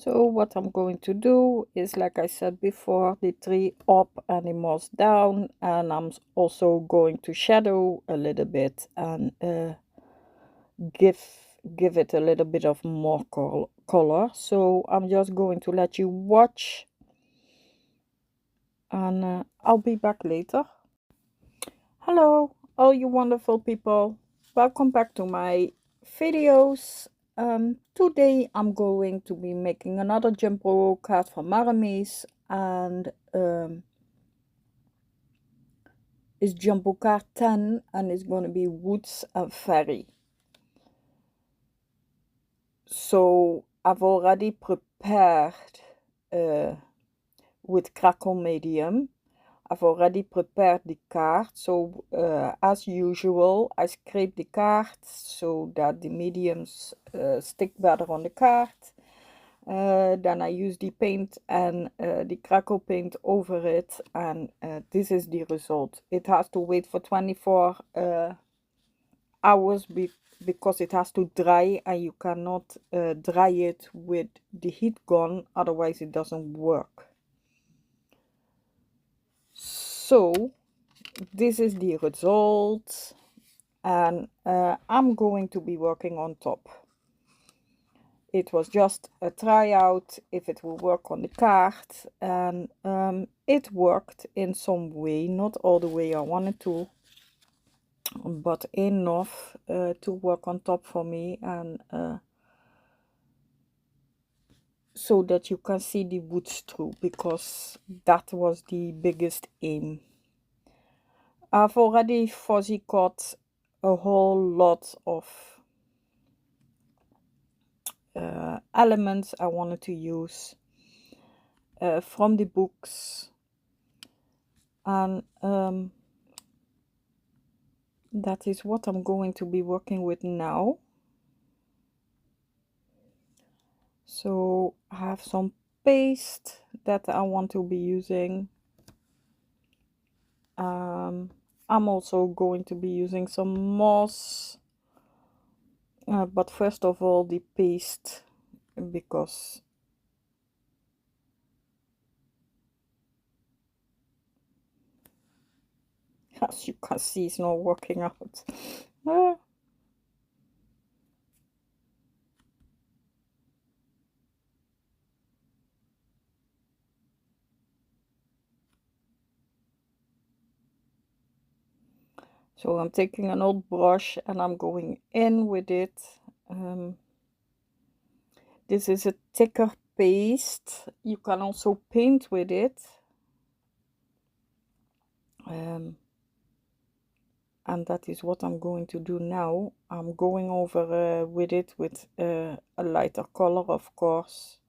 So what I'm going to do is, like I said before, the three up and the moss down, and I'm also going to shadow a little bit and give give it a little bit of more color. So I'm just going to let you watch, and I'll be back later. Hello, all you wonderful people. Welcome back to my videos. Today I'm going to be making another jumbo card for Maremi's, and it's jumbo card 10, and it's going to be woods and fairy. So I've already prepared with crackle medium. I've already prepared the card, so as usual I scrape the card so that the mediums stick better on the card. Then I use the paint and the crackle paint over it, and this is the result. It has to wait for 24 hours because it has to dry, and you cannot dry it with the heat gun, otherwise it doesn't work. So this is the result, and I'm going to be working on top. It was just a tryout if it will work on the card, and it worked in some way, not all the way I wanted to, but enough to work on top for me, and so that you can see the woods through, because that was the biggest aim. I've already fuzzy cut a whole lot of elements I wanted to use from the books, and that is what I'm going to be working with now. So I have some paste that I want to be using. I'm also going to be using some moss, but first of all the paste, because as you can see it's not working out. So I'm taking an old brush and I'm going in with it. This is a thicker paste. You can also paint with it. And that is what I'm going to do now. I'm going over with it with a lighter color, of course.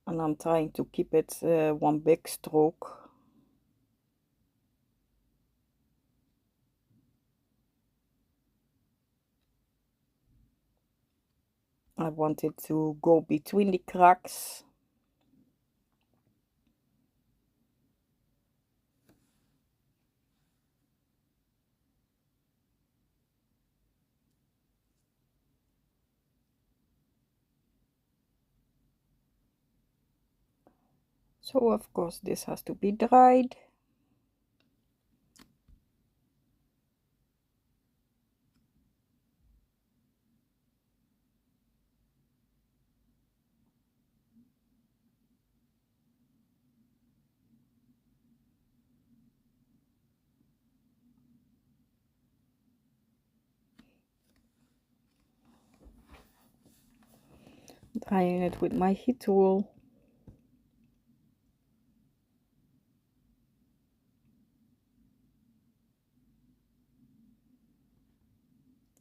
And I'm trying to keep it one big stroke. I want it to go between the cracks. So of course this has to be dried. Drying it with my heat tool.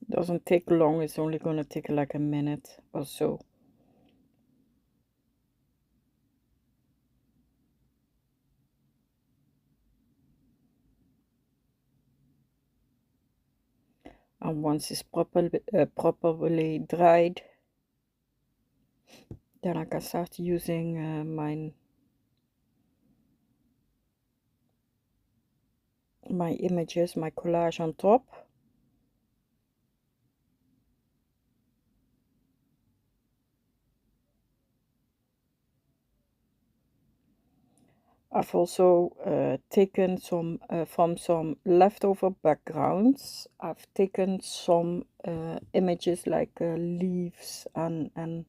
Doesn't take long, it's only gonna take like a minute or so. And once it's properly dried, then I can start using mine. my images, my collage on top. I've also taken some from some leftover backgrounds. I've taken some images like leaves and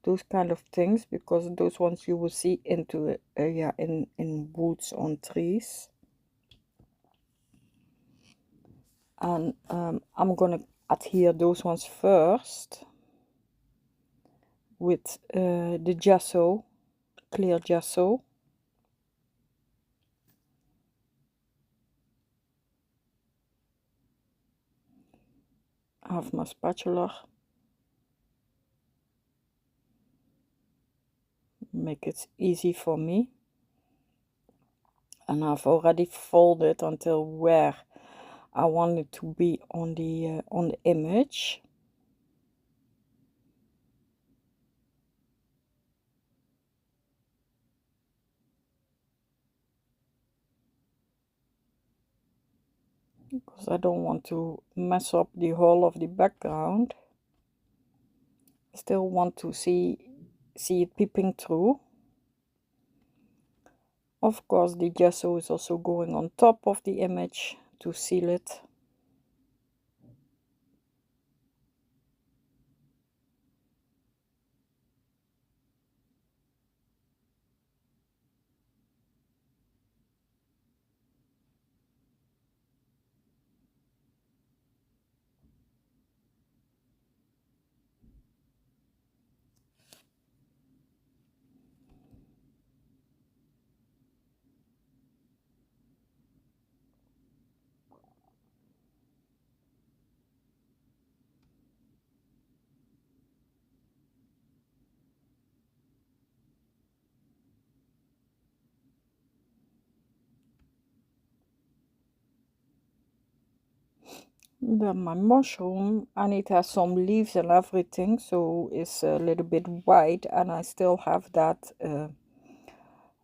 those kind of things, because those ones you will see into yeah, in woods on trees. And I'm gonna adhere those ones first with the gesso, clear gesso. I have my spatula. Make it easy for me. And I've already folded until where I want it to be on the image. Because I don't want to mess up the whole of the background. I still want to see it peeping through. Of course, the gesso is also going on top of the image to seal it. Then my mushroom, and it has some leaves and everything, so it's a little bit white, and I still have that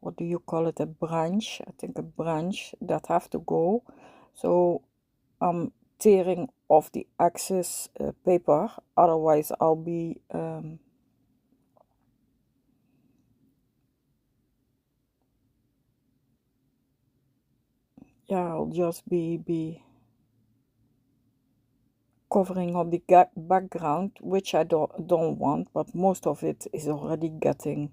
what do you call it, a branch, I think a branch that have to go. So I'm tearing off the excess paper, otherwise I'll be yeah, I'll just be covering up the background, which I don't want, but most of it is already getting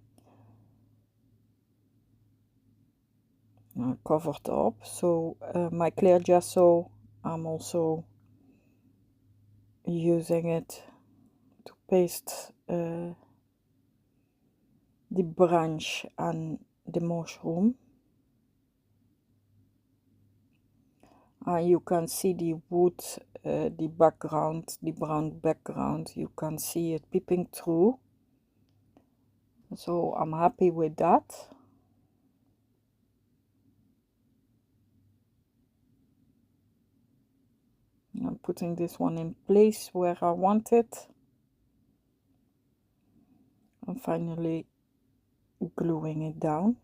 covered up. So my clear gesso, I'm also using it to paste the branch and the mushroom. You can see the wood, the background, the brown background, you can see it peeping through. So I'm happy with that. I'm putting this one in place where I want it. And finally gluing it down.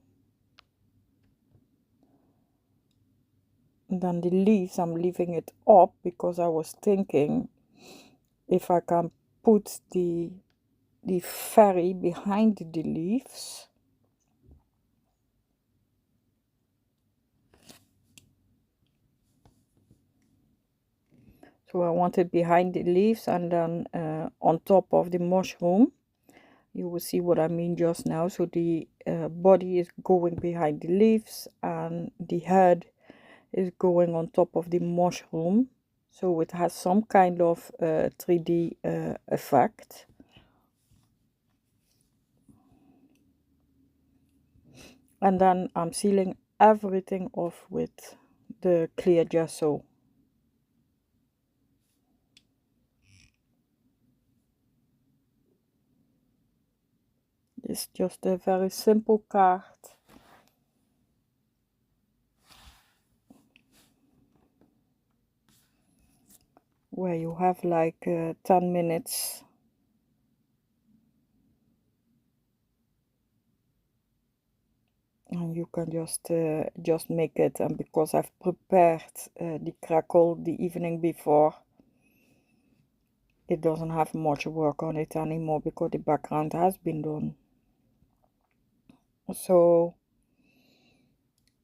And then the leaves, I'm leaving it up because I was thinking if I can put the fairy behind the leaves. So I want it behind the leaves, and then on top of the mushroom. You will see what I mean just now. So the body is going behind the leaves, and the head is going on top of the mushroom. So it has some kind of 3D effect. And then I'm sealing everything off with the clear gesso. It's just a very simple card. Where you have like 10 minutes and and you can just make it. And because I've prepared the crackle the evening before, it doesn't have much work on it anymore because the background has been done. So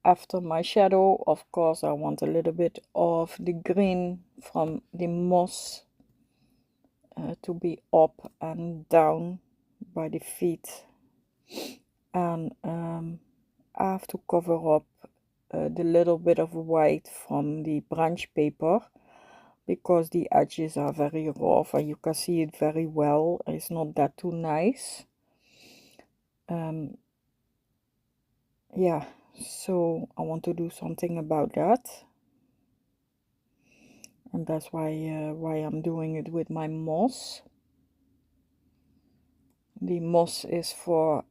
after my shadow, of course, I want a little bit of the green from the moss to be up and down by the feet, and I have to cover up the little bit of white from the branch paper because the edges are very rough and you can see it very well. It's not that too nice. Yeah, so I want to do something about that, and that's why I'm doing it with my moss. The moss is for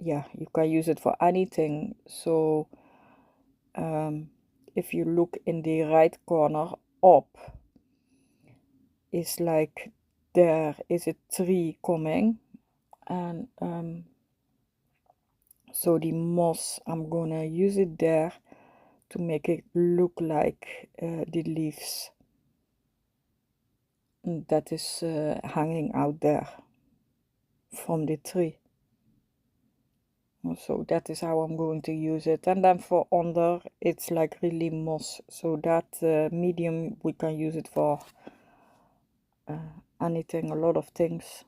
yeah, you can use it for anything. So if you look in the right corner up, it's like there is a tree coming, and so the moss, I'm gonna use it there to make it look like the leaves that is hanging out there from the tree. So that is how I'm going to use it. And then for under, it's like really moss, so that medium, we can use it for anything, a lot of things.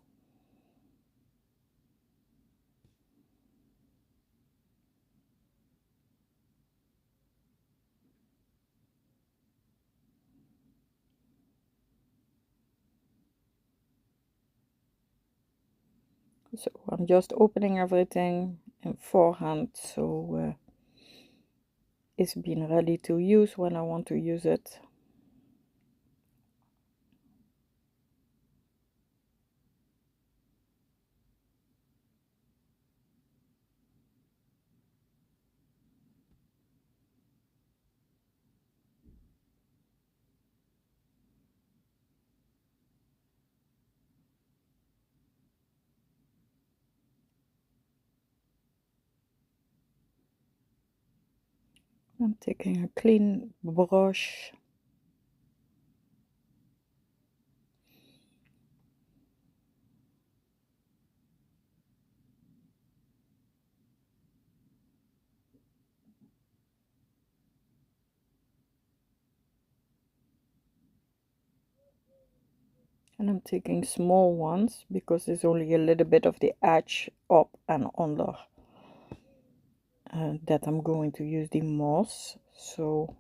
So I'm just opening everything in forehand, so it's been ready to use when I want to use it. I'm taking a clean brush and I'm taking small ones because there's only a little bit of the edge up and under that I'm going to use the moss. So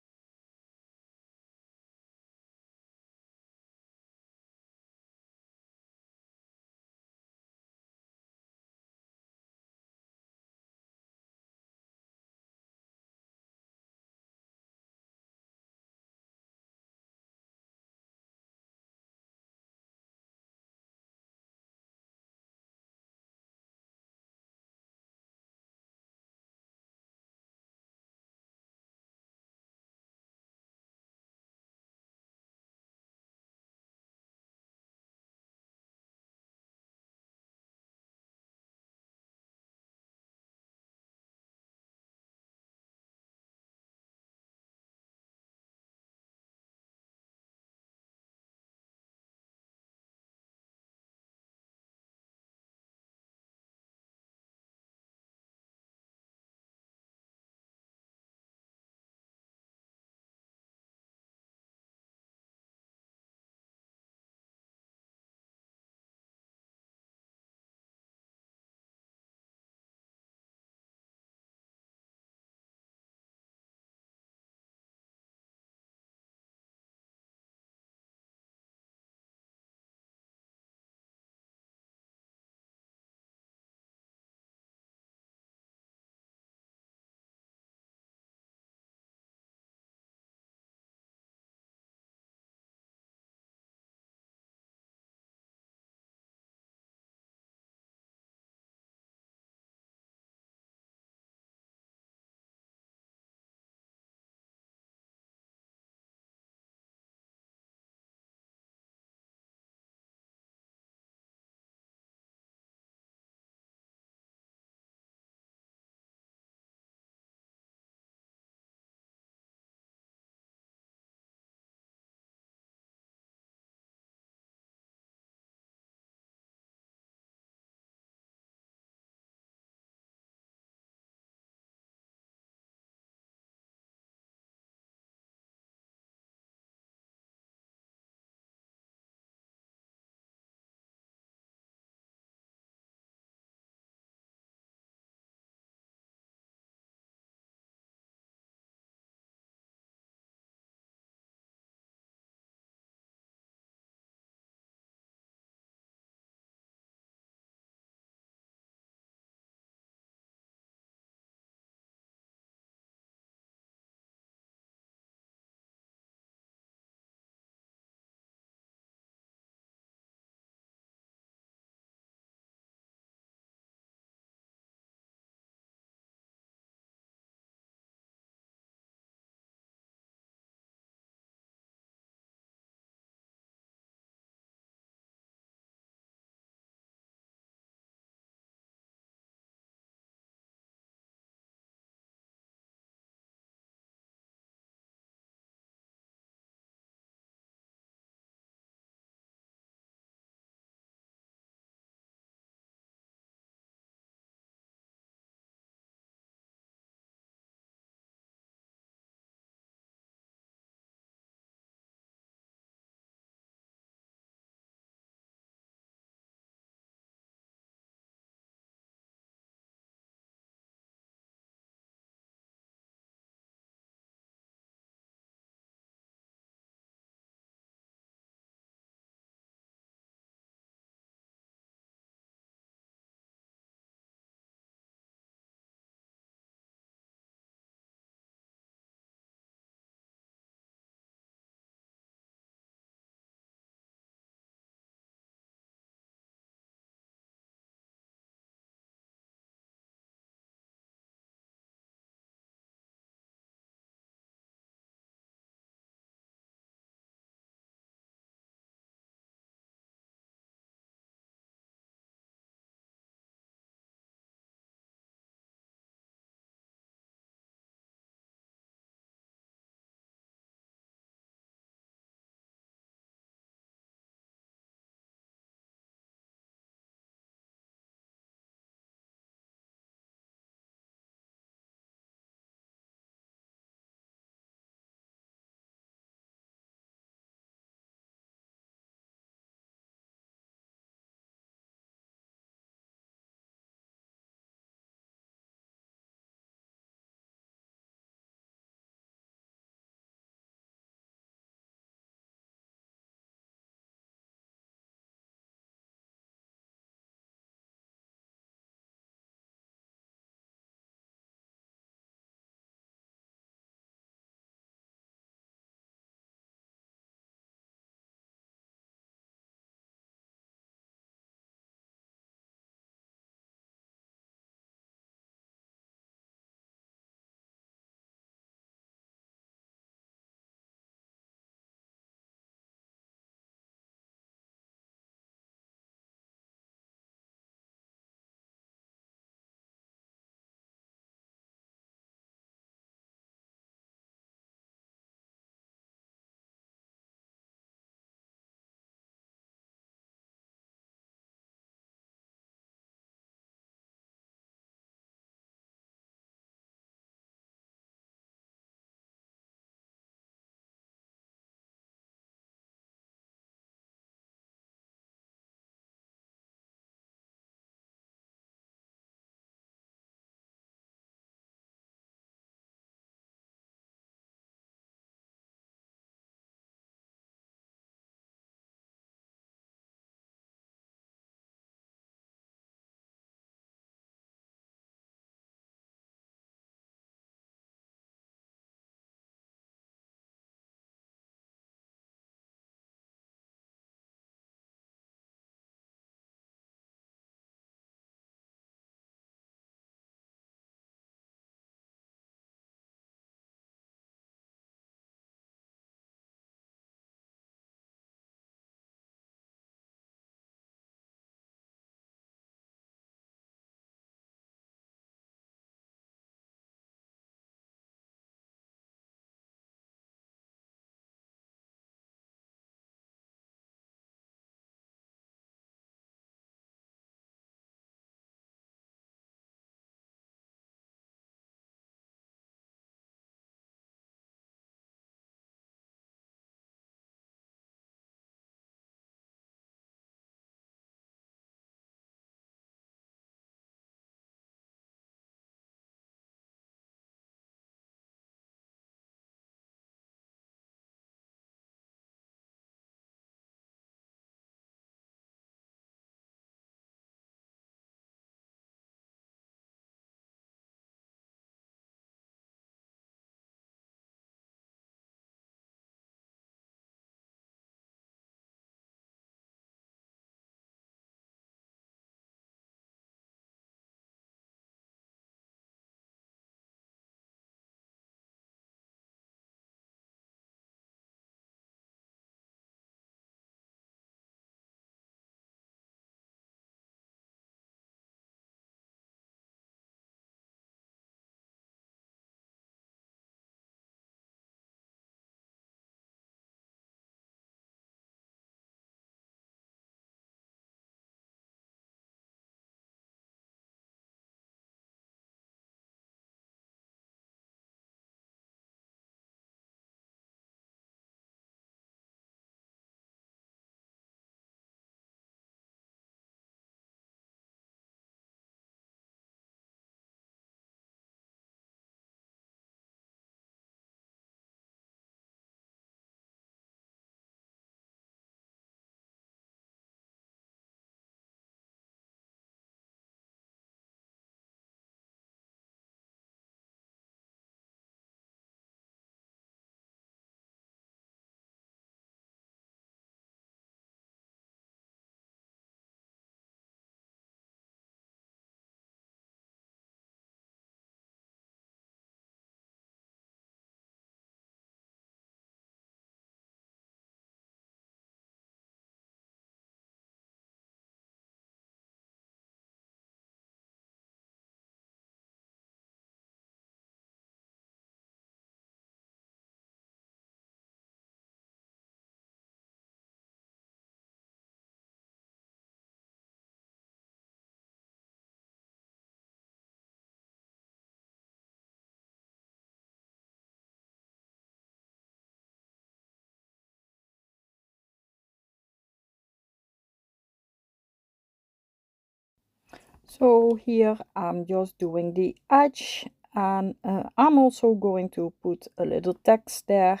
So here I'm just doing the edge, and I'm also going to put a little text there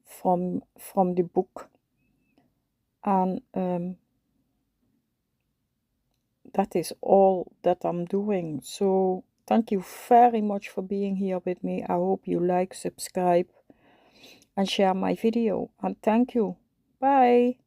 from the book, and that is all that I'm doing. So thank you very much for being here with me. I hope you like, subscribe, and share my video, and thank you. Bye.